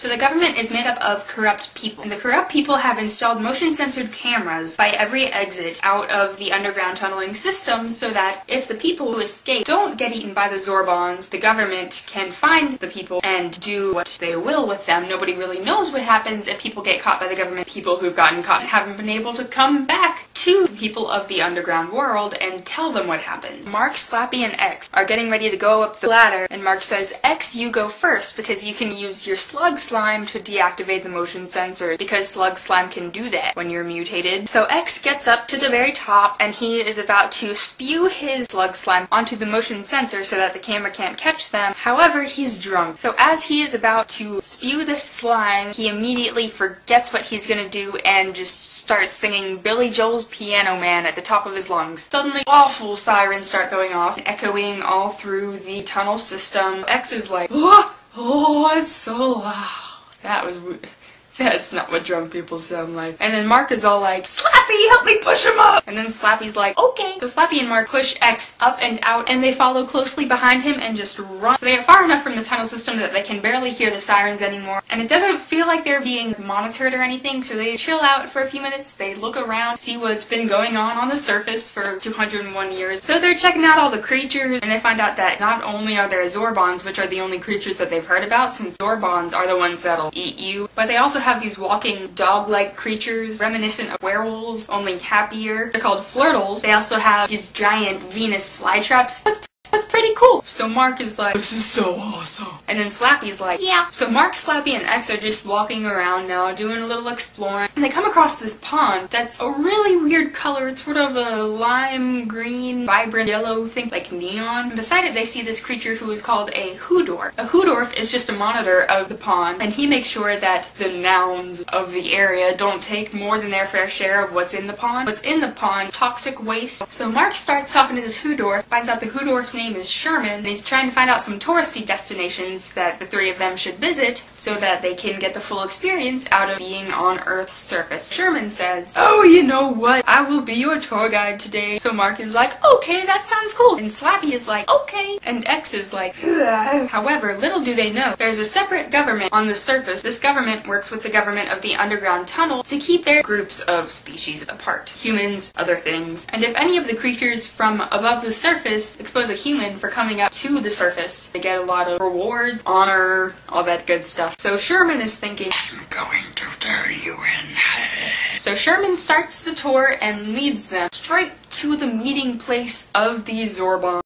So the government is made up of corrupt people, and the corrupt people have installed motion-censored cameras by every exit out of the underground tunneling system so that if the people who escape don't get eaten by the Zorbons, the government can find the people and do what they will with them. Nobody really knows what happens if people get caught by the government. People who've gotten caught haven't been able to come back to the people of the underground world and tell them what happens. Mark, Slappy, and X are getting ready to go up the ladder, and Mark says, X, you go first, because you can use your slug slime to deactivate the motion sensor, because slug slime can do that when you're mutated. So X gets up to the very top, and he is about to spew his slug slime onto the motion sensor so that the camera can't catch them. However, he's drunk. So as he is about to spew the slime, he immediately forgets what he's gonna do and just starts singing Billy Joel's Piano Man at the top of his lungs. Suddenly, awful sirens start going off, echoing all through the tunnel system. X is like, oh, it's so loud. That was weird. That's not what drunk people sound like. And then Mark is all like, Slappy, help me push him up! And then Slappy's like, okay. So Slappy and Mark push X up and out, and they follow closely behind him and just run. So they get far enough from the tunnel system that they can barely hear the sirens anymore. And it doesn't feel like they're being monitored or anything, so they chill out for a few minutes, they look around, see what's been going on the surface for 201 years. So they're checking out all the creatures, and they find out that not only are there Zorbons, which are the only creatures that they've heard about, since Zorbons are the ones that'll eat you, but they also have these walking dog-like creatures, reminiscent of werewolves, only happier. They're called Flirtles. They also have these giant Venus flytraps. That's pretty cool. So Mark is like, this is so awesome. And then Slappy's like, yeah. So Mark, Slappy, and X are just walking around now, doing a little exploring. And they come across this pond that's a really weird color. It's sort of a lime green, vibrant yellow thing, like neon. And beside it, they see this creature who is called a Hoodorf. A Hoodorf is just a monitor of the pond, and he makes sure that the nouns of the area don't take more than their fair share of what's in the pond. What's in the pond, toxic waste. So Mark starts talking to this Hoodorf, finds out the Hoodorf's name is Sherman, and he's trying to find out some touristy destinations that the three of them should visit so that they can get the full experience out of being on Earth's surface. Sherman says, oh, you know what? I will be your tour guide today. So Mark is like, okay, that sounds cool. And Slappy is like, okay. And X is like, however, little do they know, there's a separate government on the surface. This government works with the government of the underground tunnel to keep their groups of species apart. Humans, other things. And if any of the creatures from above the surface expose a human for coming up to the surface, they get a lot of rewards, honor, all that good stuff. So Sherman is thinking, I'm going to turn you in. So Sherman starts the tour and leads them straight to the meeting place of the Zorbons.